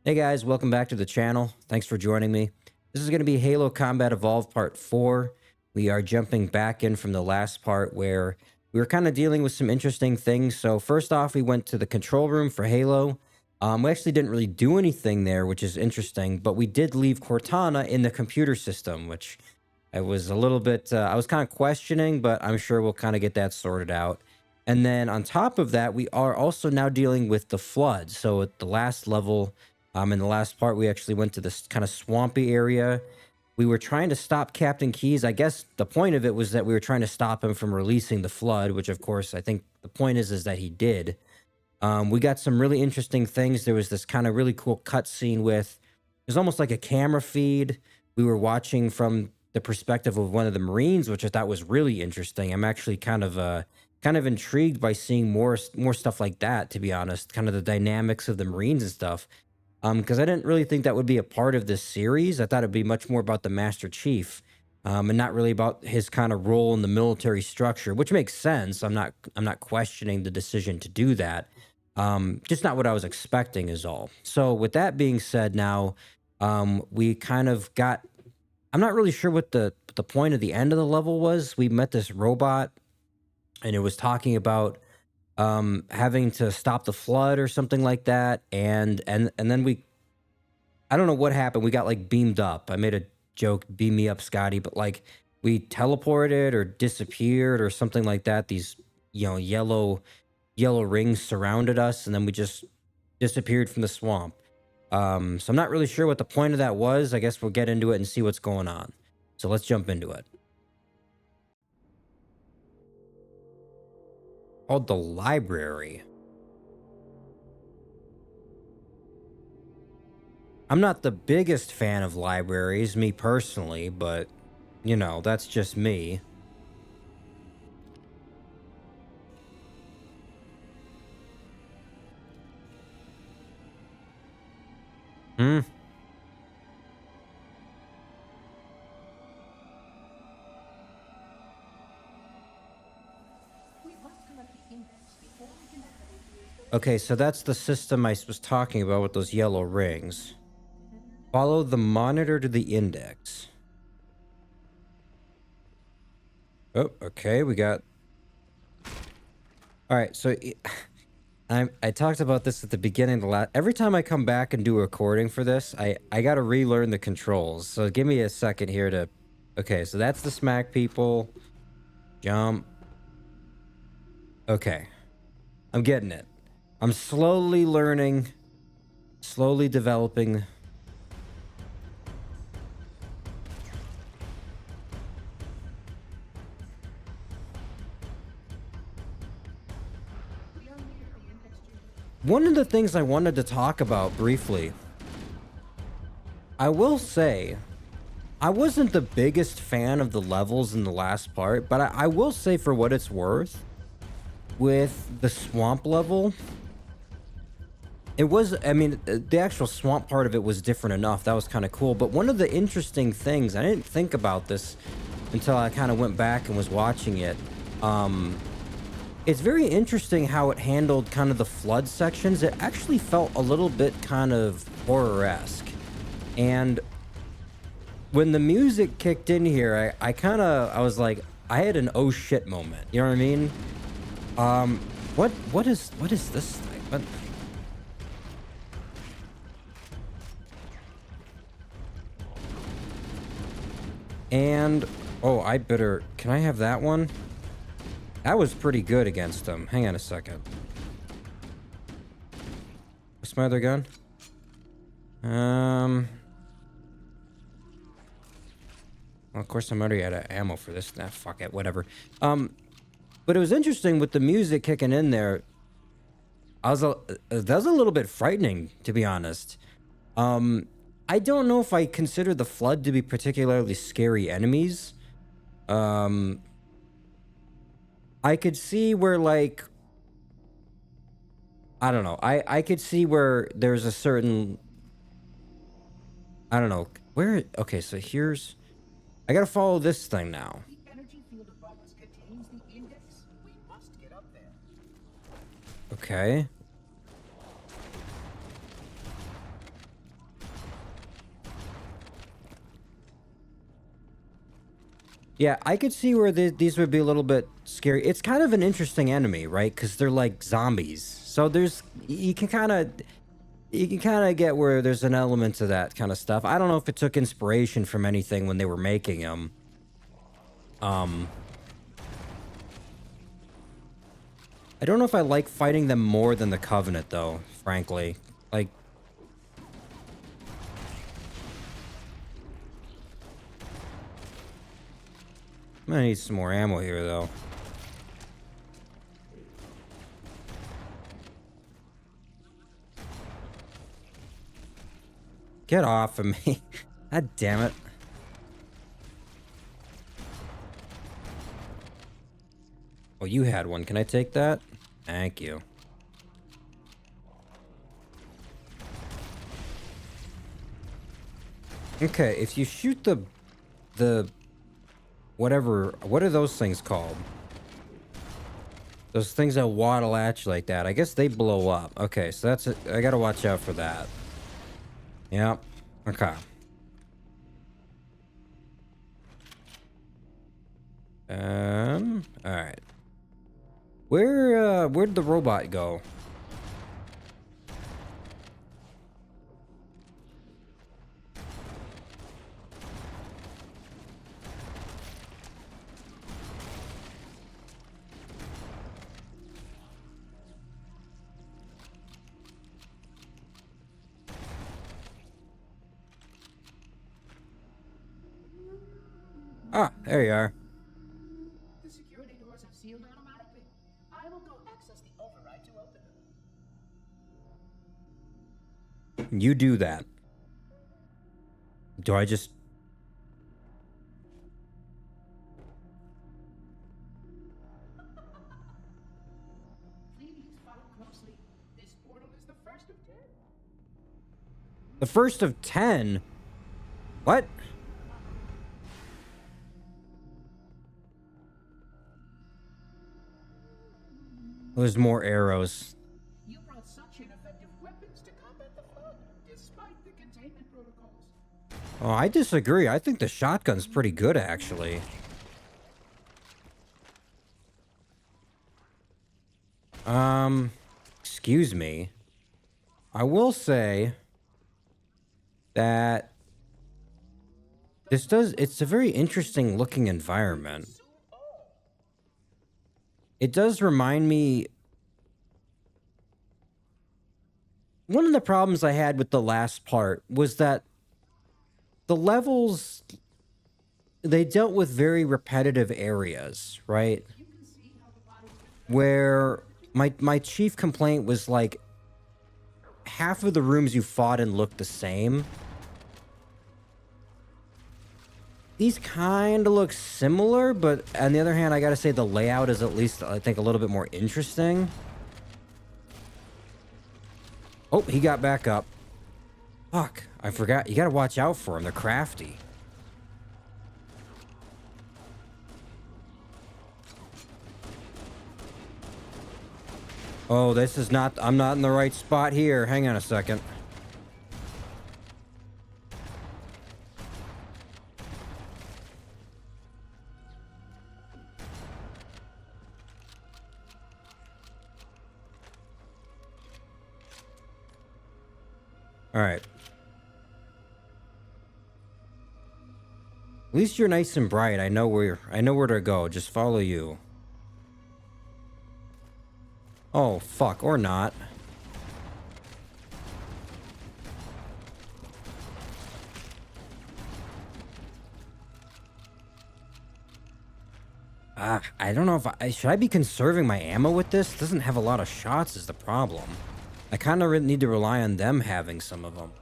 Hey guys, welcome back to the channel. Thanks for joining me. This is going to be Halo Combat Evolved Part 4. We are jumping back in from the last part where we were kind of dealing with some interesting things. So first off, we went to the control room for Halo. We actually didn't really do anything there, which is interesting, but we did leave Cortana in the computer system, which I was a little bit, I was kind of questioning, but I'm sure we'll kind of get that sorted out. And then on top of that, we are also now dealing with the flood. So at the last level, in the last part, we actually went to this kind of swampy area. We were trying to stop Captain Keyes. I guess the point of it was that we were trying to stop him from releasing the flood, which of course I think the point is that he did. We got some really interesting things. There was this kind of really cool cutscene with it was almost like a camera feed. We were watching from the perspective of one of the Marines, which I thought was really interesting. I'm actually kind of intrigued by seeing more stuff like that, to be honest, kind of the dynamics of the Marines and stuff. Because I didn't really think that would be a part of this series. I thought it'd be much more about the Master Chief, and not really about his kind of role in the military structure, which makes sense. I'm not questioning the decision to do that. Just not what I was expecting is all. So with that being said, now we kind of got. I'm not really sure what the point of the end of the level was. We met this robot, and it was talking about having to stop the flood or something like that, and then we I don't know what happened. We got like beamed up. I made a joke, beam me up, Scotty, but like we teleported or disappeared or something like that. These yellow rings surrounded us, and then we just disappeared from the swamp. So I'm not really sure what the point of that was. I guess we'll get into it and see what's going on. So let's jump into it. Called the library. I'm not the biggest fan of libraries, me personally, but that's just me. Hmm. Okay, so that's the system I was talking about with those yellow rings. Follow the monitor to the index. Oh, okay, we got. All right, so I talked about this at the beginning of the last. Every time I come back and do a recording for this, I got to relearn the controls. So give me a second here to. Okay, so that's the smack people. Jump. Okay, I'm getting it. I'm slowly learning, slowly developing. One of the things I wanted to talk about briefly, I will say, I wasn't the biggest fan of the levels in the last part, but I will say for what it's worth, with the swamp level, it was, I mean, the actual swamp part of it was different enough. That was kind of cool. But one of the interesting things, I didn't think about this until I kind of went back and was watching it. Um, it's very interesting how it handled kind of the flood sections. It actually felt a little bit kind of horror-esque. And when the music kicked in here, I was like, I had an oh shit moment. You know what I mean? Um, what is this thing? What? And oh, I better. Can I have that one? That was pretty good against them. Hang on a second. What's my other gun? Well, of course I'm already out of ammo for this. Nah, fuck it, whatever. But it was interesting with the music kicking in there. That was a little bit frightening, to be honest. I don't know if I consider the flood to be particularly scary enemies. Um, I could see where like I don't know. I could see where there's a certain I don't know where. Okay, so here's I gotta follow this thing now. The energy field above us contains the index. We must get up there. Okay. Yeah, I could see where these would be a little bit scary. It's kind of an interesting enemy, right? Because they're like zombies. So there's you can kind of get where there's an element to that kind of stuff. I don't know if it took inspiration from anything when they were making them. Um, I don't know if I like fighting them more than the Covenant, though. Frankly, like. I'm gonna need some more ammo here, though. Get off of me. God damn it. Oh, you had one. Can I take that? Thank you. Okay, if you shoot the whatever, what are those things called? Those things that waddle at you like that. I guess they blow up. Okay, so that's it. I gotta watch out for that. Yep. Okay. All right. Where'd the robot go? Ah, there you are. The security doors have sealed automatically. I will go access the override to open them. You do that. Do I just... Please follow closely. This portal is the first of 10. The first of 10? What? There's more arrows. You brought such ineffective weapons to combat the flood, despite the containment protocols. Oh, I disagree. I think the shotgun's pretty good, actually. Excuse me. I will say that it's a very interesting looking environment. It does remind me. One of the problems I had with the last part was that the levels, they dealt with very repetitive areas, right? Where my chief complaint was like half of the rooms you fought in looked the same. These kind of look similar, but on the other hand, I gotta say the layout is at least, I think, a little bit more interesting. Oh, he got back up. Fuck, I forgot. You gotta watch out for them. They're crafty. Oh, this is not... I'm not in the right spot here. Hang on a second. All right. At least you're nice and bright. I know where to go. Just follow you. Oh, fuck, or not. I don't know if should I be conserving my ammo with this? It doesn't have a lot of shots is the problem. I kind of need to rely on them having some of them.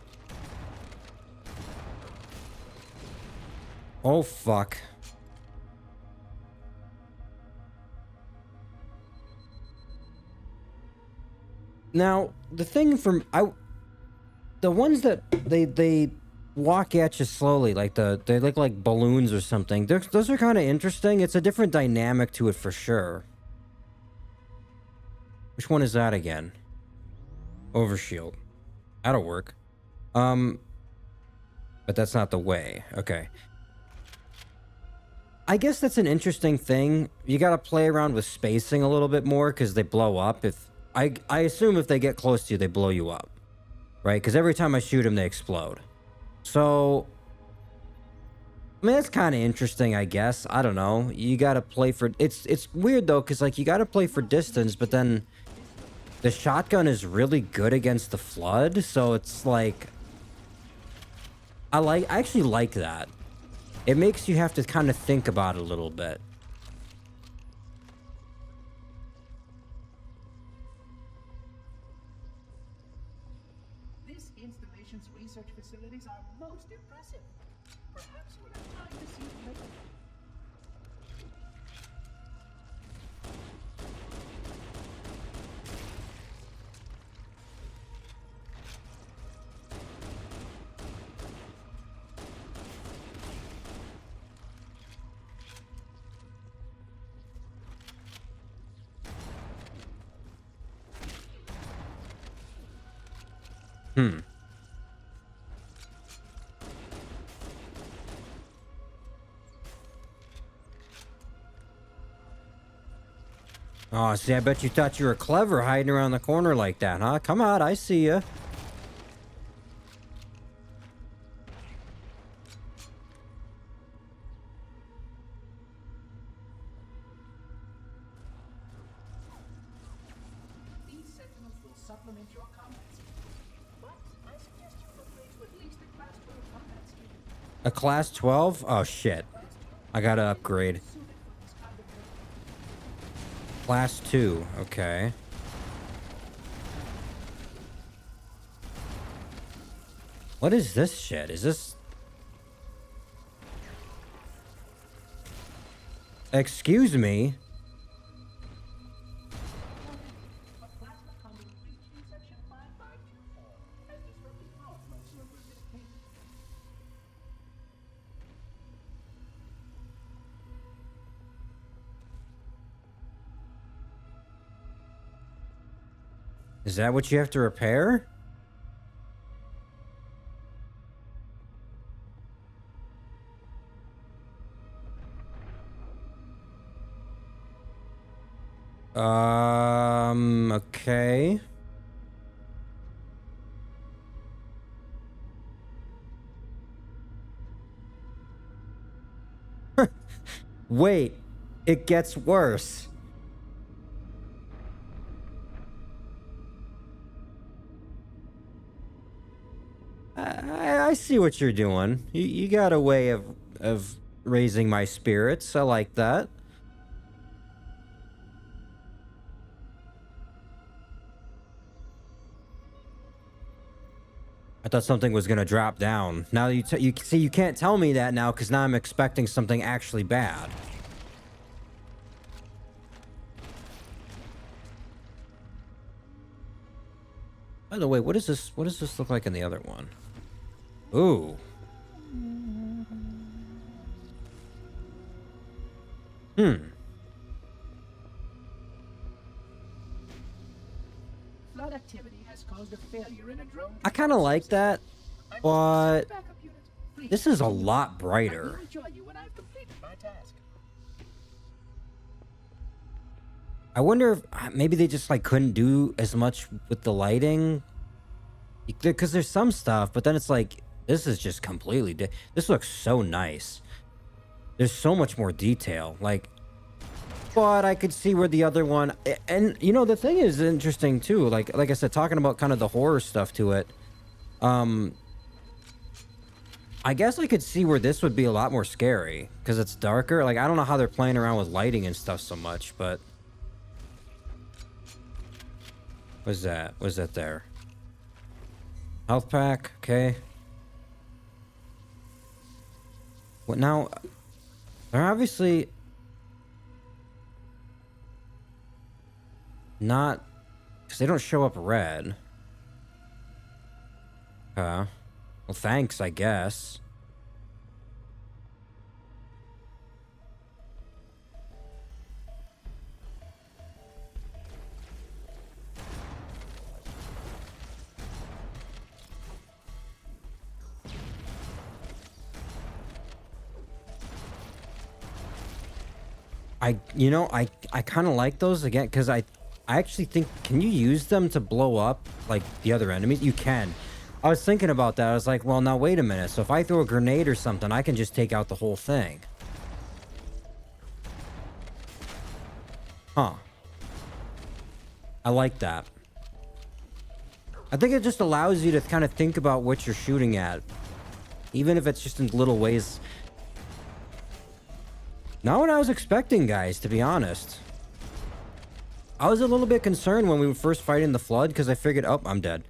Oh, fuck. Now, the thing from... the ones that they walk at you slowly, like they look like balloons or something. Those are kind of interesting. It's a different dynamic to it for sure. Which one is that again? Overshield. That'll work. But that's not the way. Okay. I guess that's an interesting thing. You got to play around with spacing a little bit more because they blow up. If I assume if they get close to you, they blow you up, right? Because every time I shoot them, they explode. So, I mean, that's kind of interesting, I guess. I don't know. You got to play for it's weird though, because like you got to play for distance, but then the shotgun is really good against the flood. So it's like I actually like that. It makes you have to kind of think about it a little bit. This installation's research facilities are most impressive. Perhaps you would have time to see it later. Hmm. Oh, see, I bet you thought you were clever hiding around the corner like that, huh? Come on, I see ya. These sentinels will supplement your combat skills. But I suggest you upgrade to at least a class 12 combat skill. A class 12? Oh, shit. I gotta upgrade. Suited for this kind of work. Class 2. Okay. What is this shit? Is this... Excuse me? A plasma conduit breach in section 5524 has disrupted all flow servers in Pink. Is that what you have to repair? Okay. Wait, it gets worse. I see what you're doing. You got a way of raising my spirits. I like that. I thought something was gonna drop down. Now you see you can't tell me that now because now I'm expecting something actually bad. By the way, what is this? What does this look like in the other one? Ooh. Flood activity has caused a failure in a drone. I kind of like that, but Backup unit. Please, this is a lot I brighter. will join you when I've completed my task. I wonder if maybe they just like couldn't do as much with the lighting because there's some stuff, but then it's like this is just completely this looks so nice. There's so much more detail, like, but I could see where the other one, and you know the thing is interesting too. Like I said, talking about kind of the horror stuff to it. I guess I could see where this would be a lot more scary because it's darker. Like I don't know how they're playing around with lighting and stuff so much, but. What's that? What's that there? Health pack, okay. What now? They're obviously not, because they don't show up red. Well, thanks, I guess. I kind of like those again because I actually think, can you use them to blow up like the other enemies? You can. I was thinking about that. I was like, well, now wait a minute. So if I throw a grenade or something, I can just take out the whole thing. Huh. I like that. I think it just allows you to kind of think about what you're shooting at, even if it's just in little ways. Not what I was expecting, guys, to be honest. I was a little bit concerned when we were first fighting the flood because I figured, oh, I'm dead.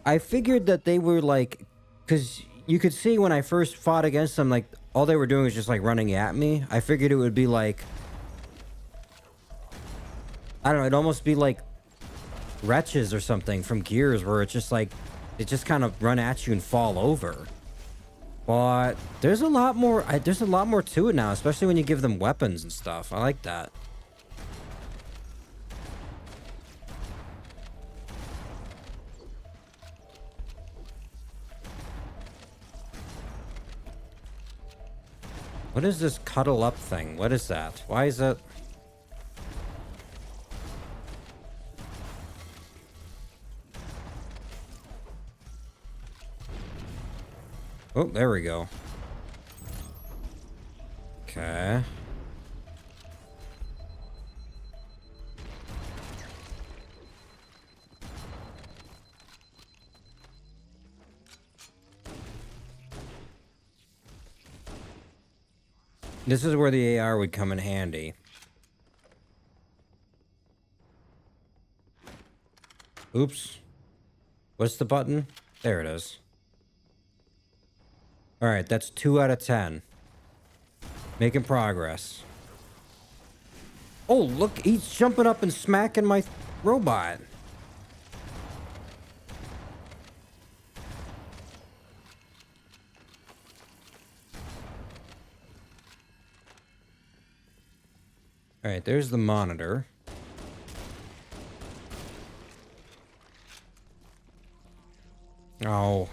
I figured that they were like, because you could see when I first fought against them, like all they were doing was just like running at me. I figured it would be like, I don't know, it'd almost be like wretches or something from Gears where it's just like, they just kind of run at you and fall over. But there's a lot more, there's a lot more to it now, especially when you give them weapons and stuff. I like that. What is this cuddle up thing? What is that? Why is it? Oh, there we go. Okay. This is where the AR would come in handy. Oops. What's the button? There it is. Alright, that's 2 out of 10. Making progress. Oh, look, he's jumping up and smacking my robot. Alright, there's the monitor. Oh.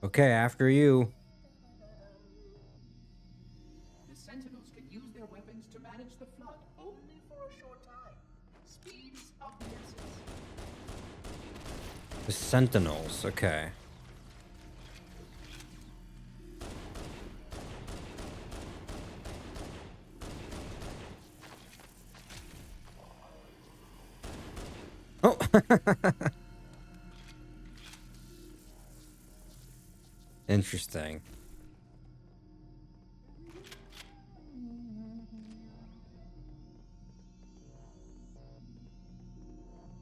Okay, after you. The Sentinels can use their weapons to manage the flood only for a short time. Speed's of the essence. The Sentinels, okay. Oh! Interesting.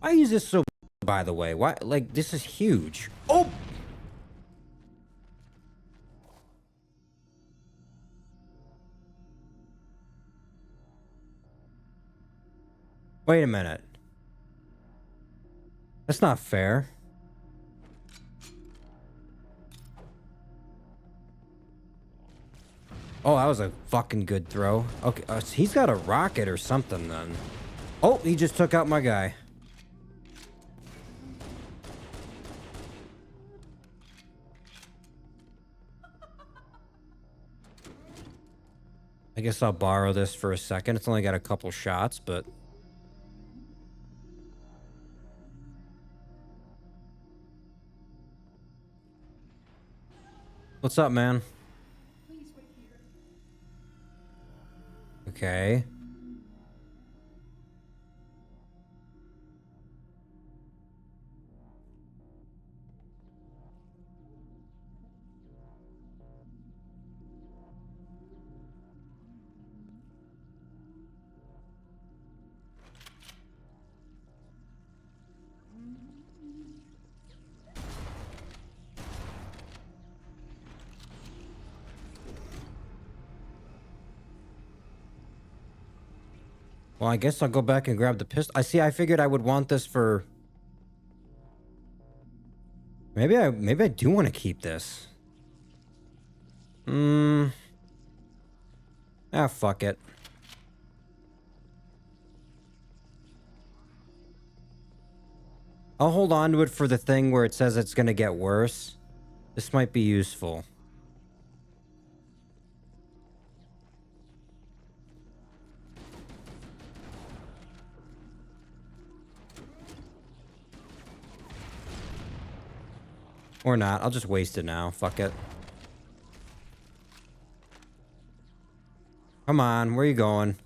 Why is this so, by the way? Why, like, this is huge. Oh! Wait a minute. That's not fair. Oh, that was a fucking good throw. Okay, he's got a rocket or something then. Oh, he just took out my guy. I guess I'll borrow this for a second. It's only got a couple shots, but... What's up, man? Please wait here. Okay. Well, I guess I'll go back and grab the pistol. I figured I would want this for... Maybe I do want to keep this. Ah, fuck it. I'll hold on to it for the thing where it says it's gonna get worse. This might be useful. Or not. I'll just waste it now. Fuck it. Come on. Where you going?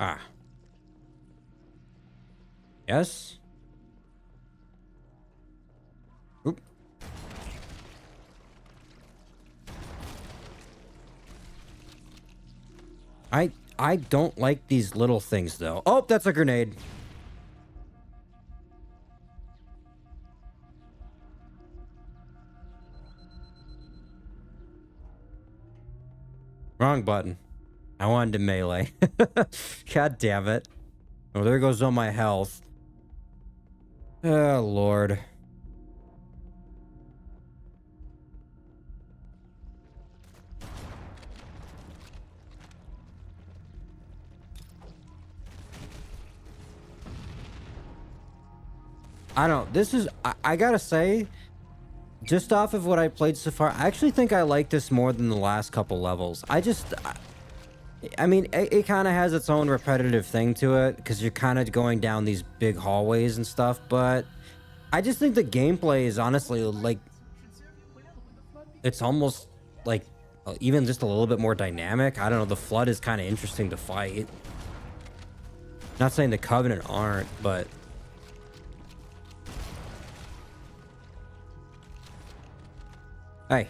Ah. Yes? Oop. I don't like these little things though. Oh, that's a grenade. Wrong button. I wanted to melee. God damn it. Oh, there goes all my health. Oh, Lord. I don't. This is. I gotta say, just off of what I played so far, I actually think I like this more than the last couple levels. I mean, it kind of has its own repetitive thing to it because you're kind of going down these big hallways and stuff, but I just think the gameplay is honestly like it's almost like even just a little bit more dynamic. I don't know. The Flood is kind of interesting to fight. Not saying the Covenant aren't, but hey.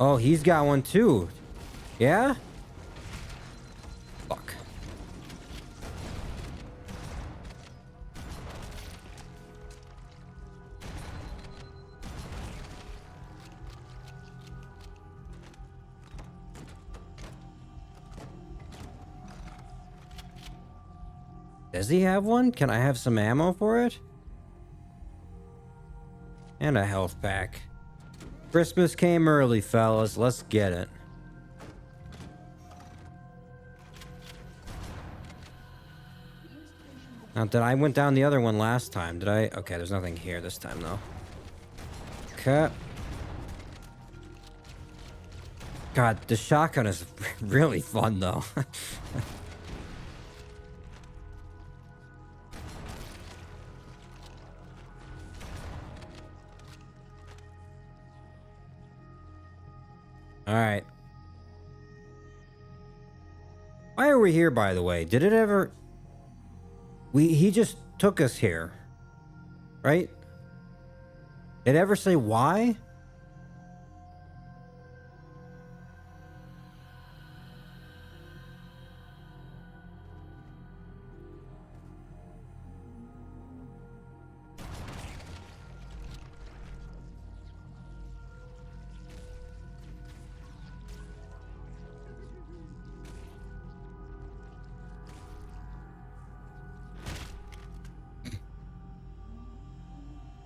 Oh, he's got one too. Yeah? Fuck. Does he have one? Can I have some ammo for it? And a health pack. Christmas came early, fellas. Let's get it. Now, did I went down the other one last time? Did I? Okay, there's nothing here this time, though. Okay. God, the shotgun is really fun, though. All right. Why are we here, by the way? Did it ever... He just took us here. Right? Did it ever say why?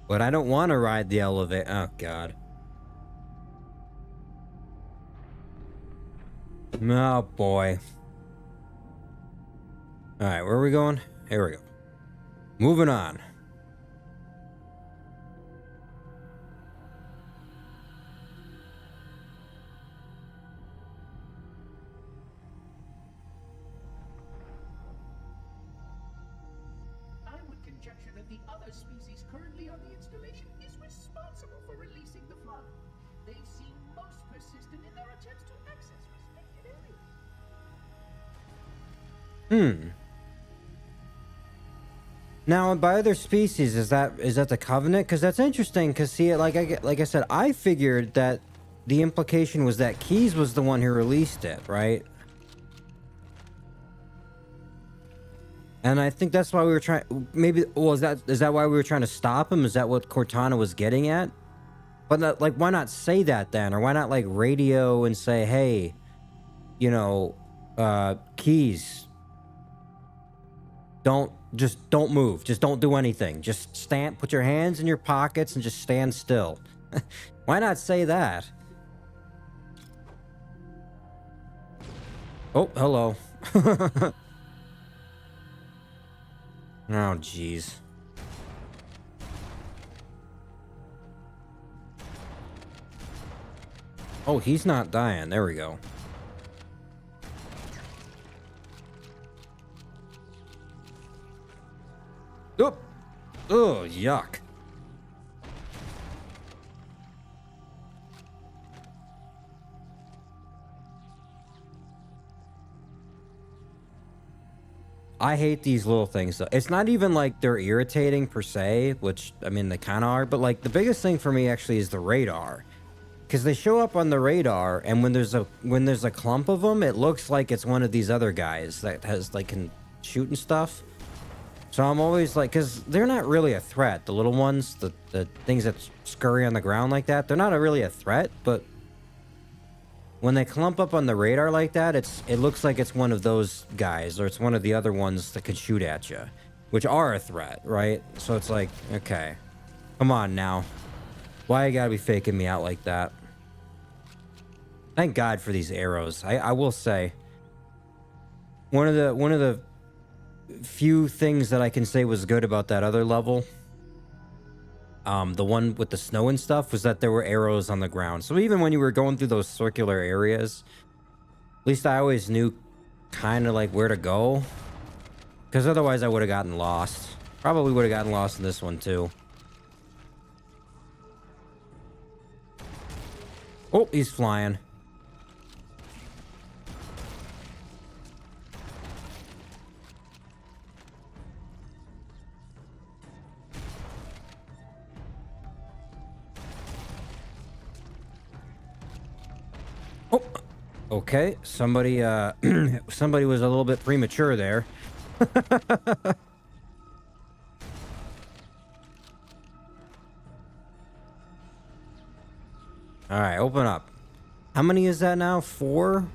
But I don't want to ride the elevator. Oh, God. Oh, boy. All right, where are we going? Here we go. Moving on. I would conjecture that the other species currently on the installation is responsible for releasing the flood. They seem most persistent in their attempts to access restricted areas. Now, by other species, is that the Covenant? Because that's interesting. Because see, like I said, I figured that the implication was that Keyes was the one who released it, right? And I think that's why we were trying. Maybe, well, is that why we were trying to stop him? Is that what Cortana was getting at? But not, like, why not say that then? Or why not, like, radio and say, hey, you know, Keys, don't move. Just don't do anything. Just stand, put your hands in your pockets and just stand still. Why not say that? Oh, hello. Oh, jeez. Oh, he's not dying. There we go. Oop. Oh, yuck. I hate these little things though. It's not even like they're irritating per se, which I mean they kind of are, but like the biggest thing for me actually is the radar. Because they show up on the radar, and when there's a clump of them, it looks like it's one of these other guys that has like can shoot and stuff. So I'm always like, because they're not really a threat. The little ones, the things that scurry on the ground like that, they're not really a threat. But when they clump up on the radar like that, it looks like it's one of those guys, or it's one of the other ones that could shoot at you, which are a threat, right? So it's like, okay, come on now. Why you gotta be faking me out like that? Thank God for these arrows. I will say, one of the few things that I can say was good about that other level, the one with the snow and stuff, was that there were arrows on the ground. So even when you were going through those circular areas, at least I always knew kind of like where to go, because otherwise I would have gotten lost. Probably would have gotten lost in this one too. Oh, he's flying. Oh, okay. Somebody somebody was a little bit premature there. All right, open up. How many is that now? 4?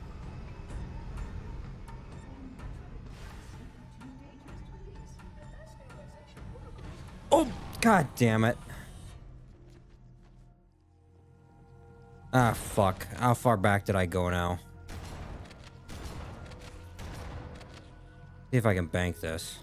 Oh, god damn it. Ah, fuck. How far back did I go now? See if I can bank this.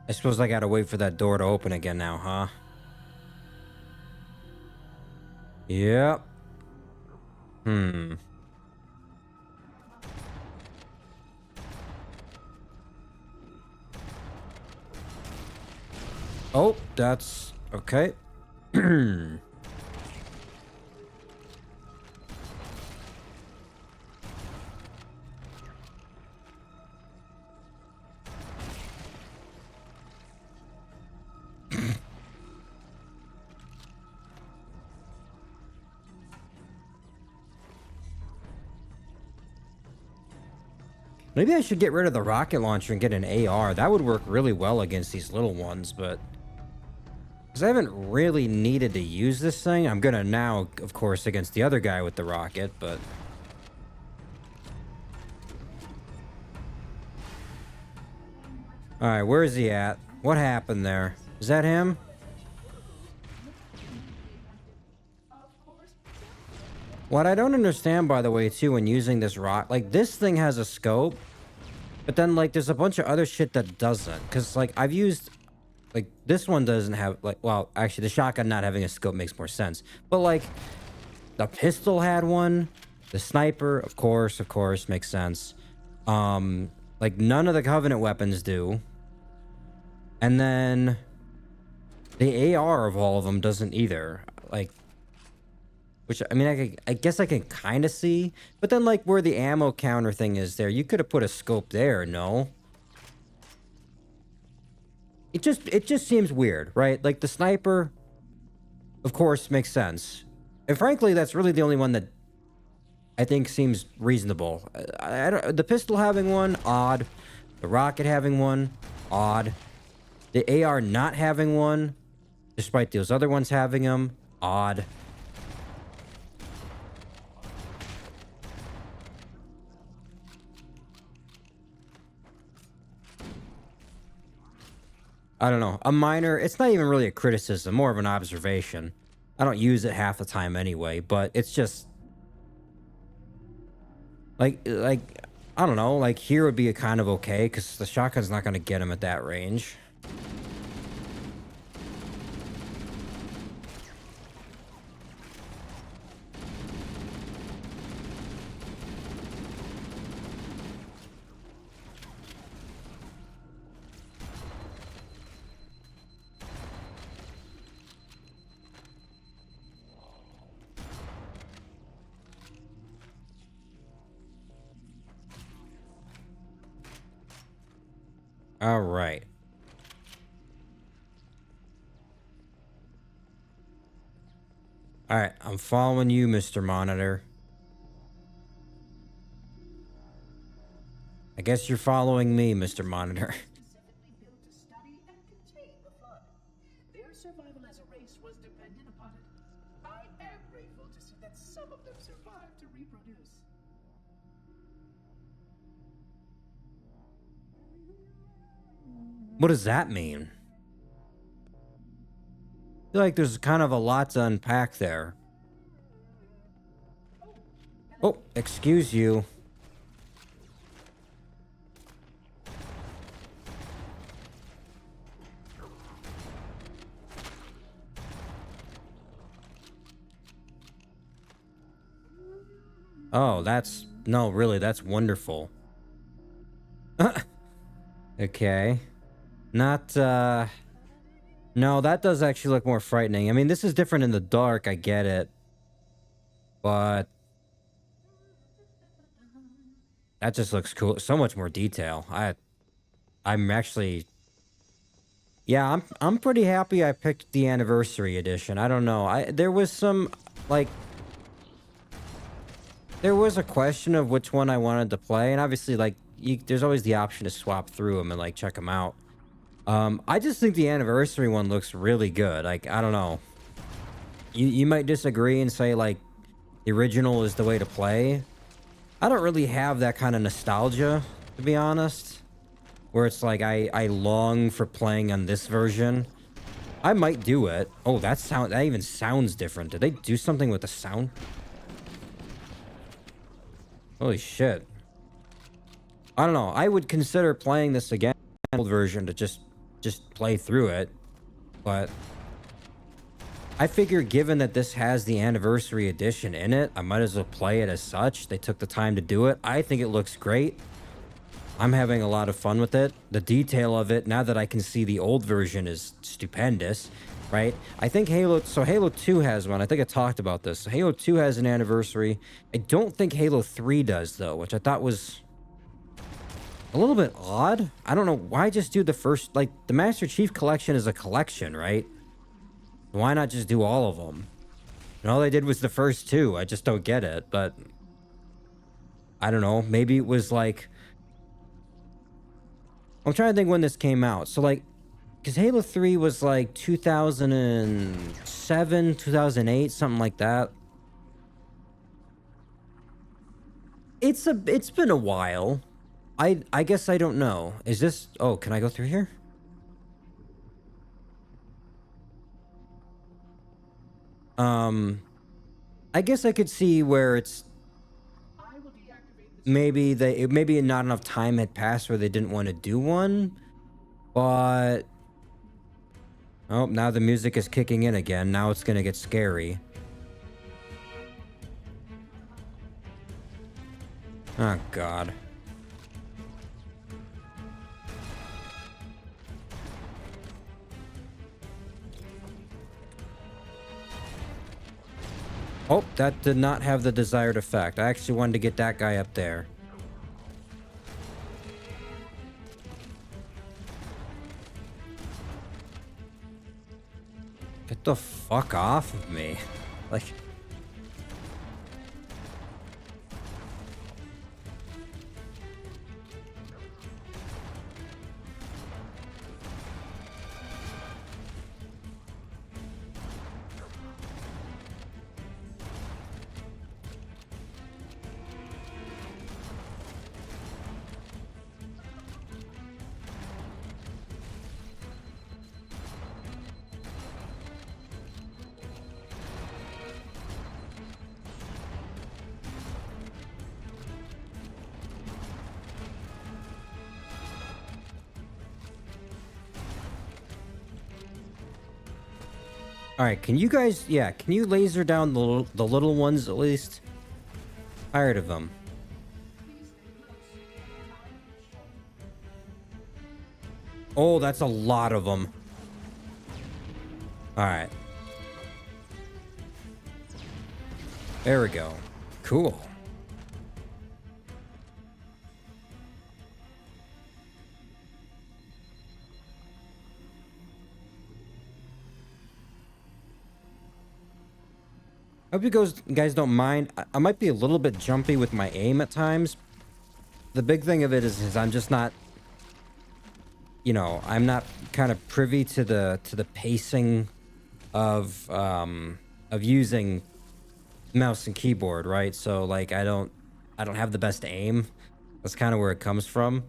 I suppose I gotta wait for that door to open again now, huh? Yep. Hmm. Oh, that's okay. Maybe I should get rid of the rocket launcher and get an AR. That would work really well against these little ones, but because I haven't really needed to use this thing. I'm gonna now, of course, against the other guy with the rocket, but all right, where is he at? What happened there? Is that him? What I don't understand, by the way, too, when using this rock, like this thing has a scope, but then like there's a bunch of other shit that doesn't. Because like I've used, like this one doesn't have like, well, actually the shotgun not having a scope makes more sense. But like the pistol had one, the sniper, of course, makes sense. Like none of the Covenant weapons do. And then the AR of all of them doesn't either. Like, which I mean, I guess I can kind of see, but then like where the ammo counter thing is there, you could have put a scope there. No, it just seems weird, right? Like the sniper, of course, makes sense, and frankly, that's really the only one that I think seems reasonable. I don't, the pistol having one, odd. The rocket having one, odd. The AR not having one, despite those other ones having them, odd. I don't know. A minor, it's not even really a criticism, more of an observation. I don't use it half the time anyway, but it's just like I don't know, like here would be a kind of okay because the shotgun's not going to get him at that range. All right. All right, I'm following you, Mr. Monitor. I guess you're following me, Mr. Monitor. Specifically built to study and contain the flood. Their survival as a race was dependent upon it. I am grateful to see that some of them survived to reproduce. What does that mean? I feel like there's kind of a lot to unpack there. Oh, excuse you. Oh, that's... No, really, that's wonderful. Okay. Not, No, that does actually look more frightening. I mean, this is different in the dark, I get it. But... that just looks cool. So much more detail. I'm actually... yeah, I'm pretty happy I picked the anniversary edition. I don't know. There was some, like... there was a question of which one I wanted to play, and obviously, like, there's always the option to swap through them and, like, check them out. I just think the anniversary one looks really good. Like, I don't know. You might disagree and say, like, the original is the way to play. I don't really have that kind of nostalgia, to be honest. Where it's like, I long for playing on this version. I might do it. Oh, that even sounds different. Did they do something with the sound? Holy shit. I don't know. I would consider playing this again, old version, to just play through it. But I figure given that this has the anniversary edition in it, I might as well play it as such. They took the time to do it. I think it looks great. I'm having a lot of fun with it. The detail of it, now that I can see the old version, is stupendous, right? I think Halo 2 has one. I think I talked about this. Halo 2 has an anniversary. I don't think Halo 3 does, though, which I thought was a little bit odd. I don't know why just do the first, like, the Master Chief Collection is a collection, right? Why not just do all of them? And all they did was the first two. I just don't get it, but I don't know. Maybe it was like, I'm trying to think when this came out. So, like, because Halo 3 was like 2007, 2008, something like that. It's been a while. I guess I don't know. Is this... oh, can I go through here? I guess I could see where it's... I will deactivate this. maybe not enough time had passed where they didn't want to do one. But... oh, now the music is kicking in again. Now it's gonna get scary. Oh, God. Oh, that did not have the desired effect. I actually wanted to get that guy up there. Get the fuck off of me. Like... All right, can you guys, yeah, can you laser down the little ones at least? Tired of them. Oh, that's a lot of them. All right. There we go. Cool. Hope you guys don't mind. I might be a little bit jumpy with my aim at times. The big thing of it is I'm just not, you know, I'm not kind of privy to the pacing of using mouse and keyboard, right? So like I don't have the best aim. That's kind of where it comes from.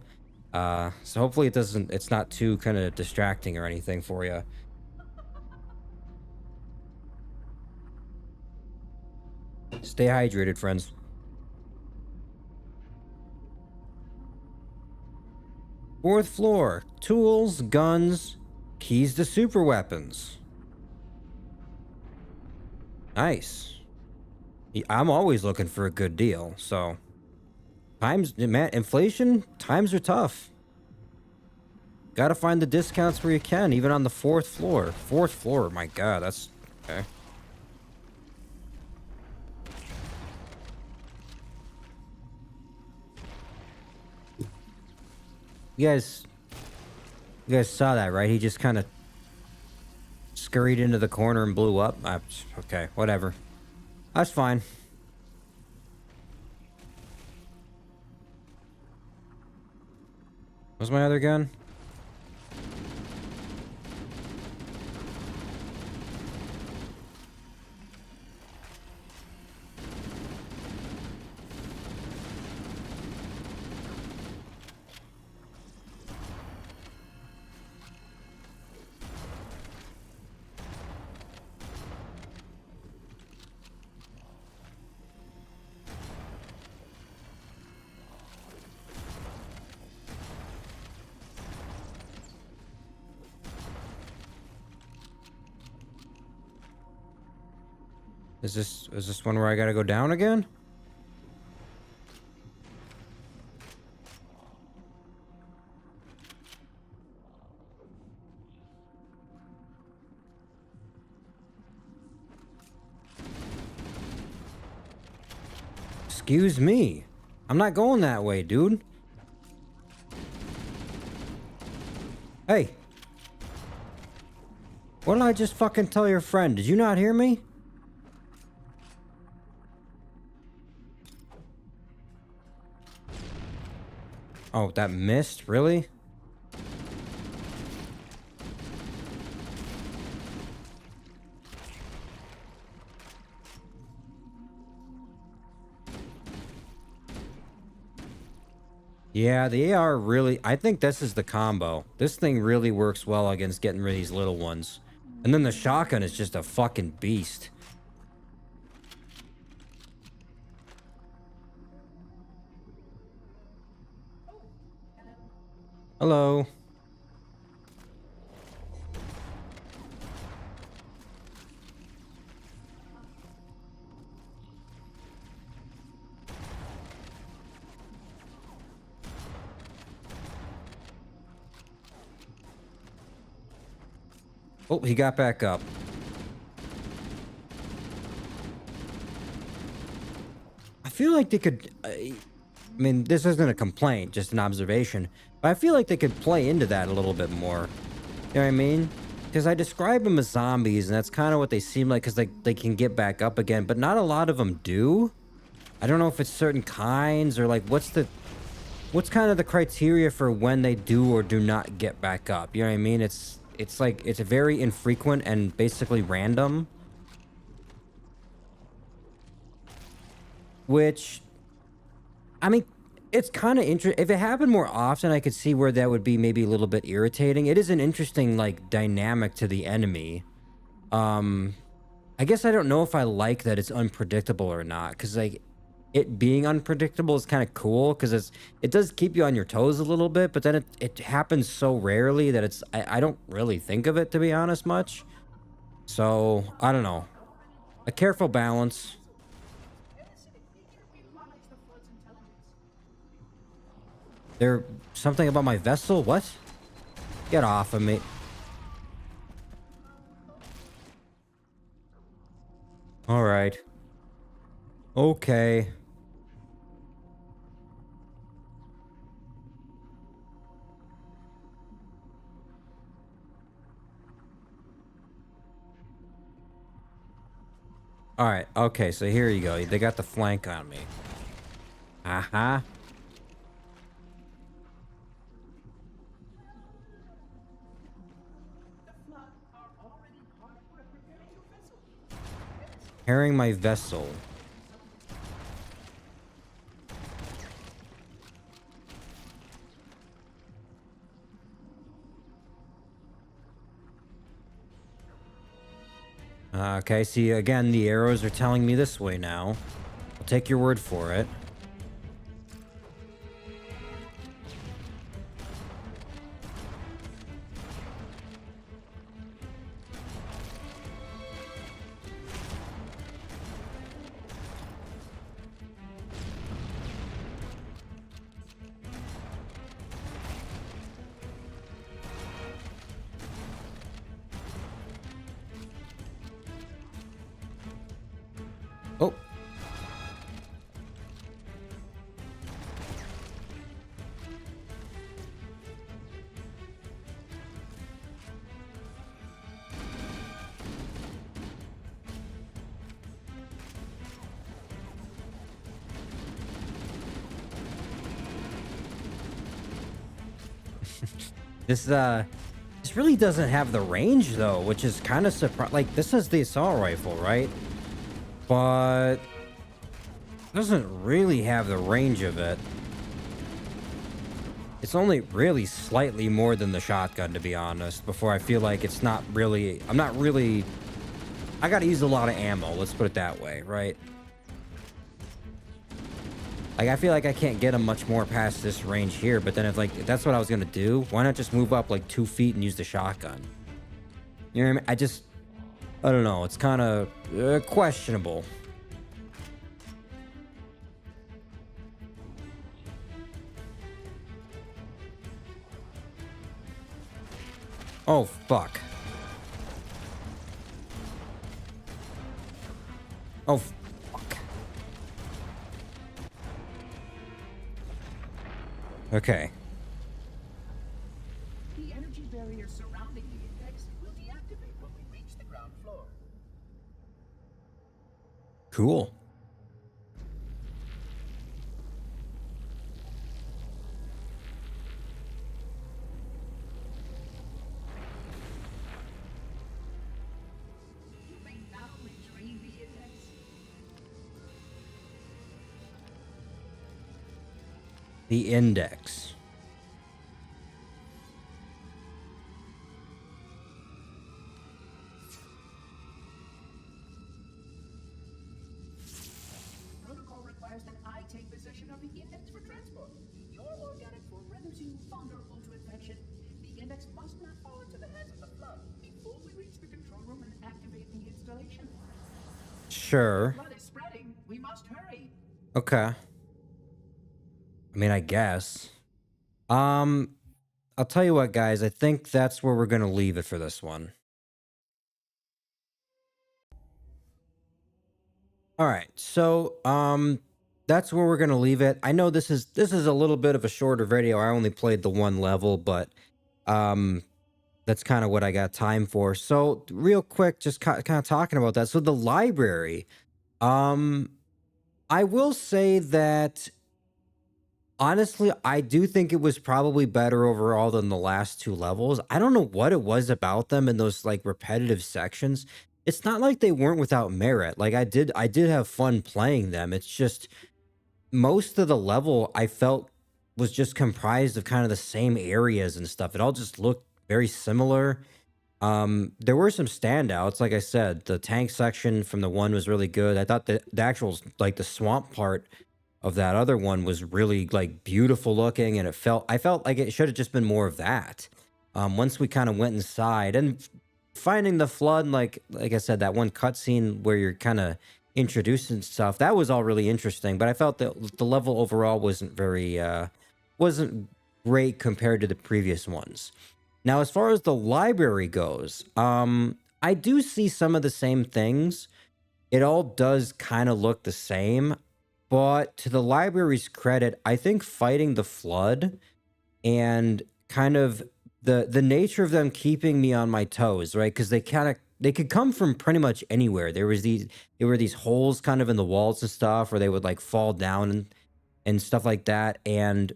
So hopefully it's not too kind of distracting or anything for you. Stay hydrated, friends. Fourth floor. Tools, guns, keys to super weapons. Nice. I'm always looking for a good deal, so... Times, man, inflation, times are tough. Gotta find the discounts where you can, even on the fourth floor. Fourth floor, my god, that's... Okay. You guys saw that, right? He just kind of scurried into the corner and blew up. Okay, whatever. That's fine. Where's my other gun? Is this one where I gotta go down again? Excuse me. I'm not going that way, dude. Hey. What did I just fucking tell your friend? Did you not hear me? Oh, that missed? Really? Yeah, the AR really... I think this is the combo. This thing really works well against getting rid of these little ones. And then the shotgun is just a fucking beast. Hello. Oh, he got back up. feel like they could. I mean, this isn't a complaint, just an observation. But I feel like they could play into that a little bit more. You know what I mean? Because I describe them as zombies, and that's kind of what they seem like. Because they can get back up again, but not a lot of them do. I don't know if it's certain kinds or like what's kind of the criteria for when they do or do not get back up. You know what I mean? It's like it's very infrequent and basically random. Which, I mean, it's kind of interesting. If it happened more often, I could see where that would be maybe a little bit irritating. It is an interesting like dynamic to the enemy. Um, I guess I don't know if I like that it's unpredictable or not, because like it being unpredictable is kind of cool because it does keep you on your toes a little bit, but then it happens so rarely that I don't really think of it, to be honest, much. So I don't know. A careful balance. Parasitic nature belies the flood's intelligence. There something about my vessel? What? Get off of me. All right. Okay. All right. Okay, so here you go. They got the flank on me. Uh-huh. The flood are already hard at work preparing your vessel. Carrying my vessel. Okay, see, again, the arrows are telling me this way now. I'll take your word for it. Oh. This really doesn't have the range though, which is kind of surprising. Like this is the assault rifle, right? But doesn't really have the range of it. It's only really slightly more than the shotgun, to be honest, before I feel like it's not really, I'm not really, I gotta use a lot of ammo, let's put it that way, right? Like, I feel like I can't get them much more past this range here, but then if that's what I was gonna do, why not just move up like 2 feet and use the shotgun? You know what I mean? I don't know, it's kind of questionable. Oh, fuck. Oh, fuck. Okay. The energy barrier surrounding the index will deactivate when we reach the ground floor. Cool. You may now retrieve the index. The index. Protocol requires that I take possession of the index for transport. Your organic form renders you vulnerable to infection. The index must not fall into the hands of the flood before we reach the control room and activate the installation. Sure. Flood is spreading. We must hurry. Okay. I mean, I guess. I'll tell you what, guys. I think that's where we're gonna leave it for this one. All right. So, that's where we're gonna leave it. I know this is a little bit of a shorter video. I only played the one level, but um that's kind of what I got time for. So real quick, just kind of talking about that. So the library, um, I will say that honestly, I do think it was probably better overall than the last two levels. I don't know what it was about them in those like repetitive sections. It's not like they weren't without merit. Like I did have fun playing them. It's just most of the level I felt was just comprised of kind of the same areas and stuff. It all just looked very similar. There were some standouts. Like I said, the tank section from the one was really good. I thought the actual like the swamp part of that other one was really like beautiful looking, and I felt like it should have just been more of that. Once we kind of went inside and finding the flood, like I said, that one cutscene where you're kind of introducing stuff, that was all really interesting. But I felt that the level overall wasn't great compared to the previous ones. Now, as far as the library goes, I do see some of the same things. It all does kind of look the same, but to the library's credit, I think fighting the flood and kind of the nature of them keeping me on my toes, right? Because they could come from pretty much anywhere. There were these holes kind of in the walls and stuff, where they would like fall down and stuff like that. And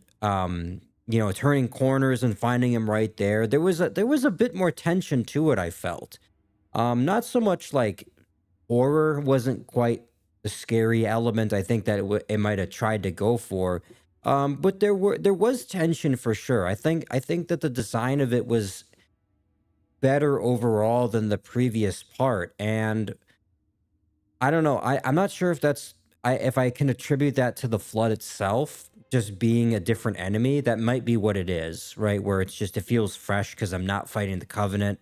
turning corners and finding him right there. There was a bit more tension to it, I felt. Not so much like horror wasn't quite the scary element I think that it might have tried to go for. But there was tension for sure. I think that the design of it was better overall than the previous part. And I don't know. I'm not sure if I can attribute that to the flood itself just being a different enemy. That might be what it is, right? Where it feels fresh because I'm not fighting the Covenant.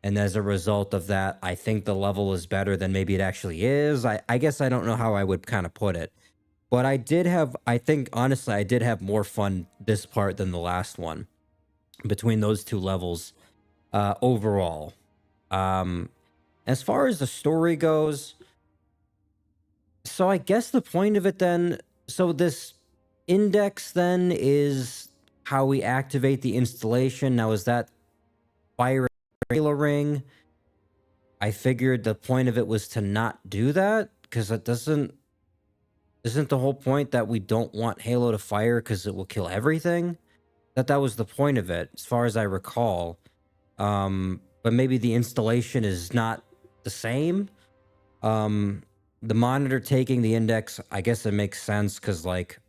And as a result of that, I think the level is better than maybe it actually is. I guess I don't know how I would kind of put it. But I think honestly, I did have more fun this part than the last one between those two levels overall. Um, as far as the story goes, so I guess the point of it then, so this index then is how we activate the installation. Now, is that fire a Halo ring? I figured the point of it was to not do that because isn't the whole point that we don't want Halo to fire because it will kill everything? That was the point of it, as far as I recall. But maybe the installation is not the same. The monitor taking the index, I guess it makes sense because like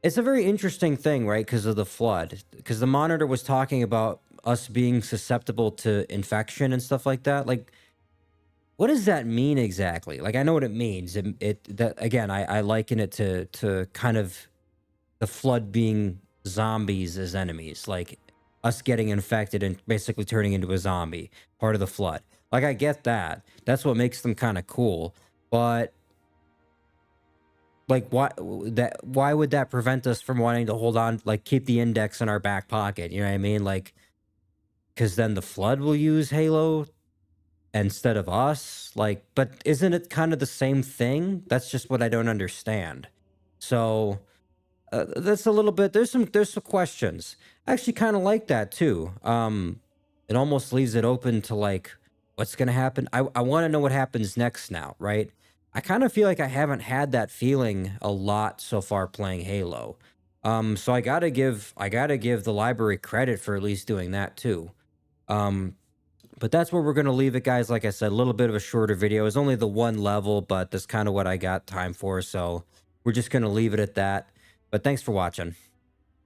it's a very interesting thing, right? Because of the flood. Because the monitor was talking about us being susceptible to infection and stuff like that. Like, what does that mean exactly? Like, I know what it means. That again, I liken it to kind of the flood being zombies as enemies, like us getting infected and basically turning into a zombie, part of the flood. Like, I get that. That's what makes them kind of cool. But like, why would that prevent us from wanting to hold on, like keep the index in our back pocket? You know what I mean? Like, because then the flood will use Halo instead of us. Like, but isn't it kind of the same thing? That's just what I don't understand. So that's a little bit. There's some questions. I actually kind of like that too. It almost leaves it open to like what's gonna happen. I want to know what happens next now, right? I kind of feel like I haven't had that feeling a lot so far playing Halo. So I gotta give the library credit for at least doing that too. Um, but that's where we're gonna leave it, guys. Like I said, a little bit of a shorter video. It's only the one level, but that's kind of what I got time for. So we're just gonna leave it at that. But thanks for watching.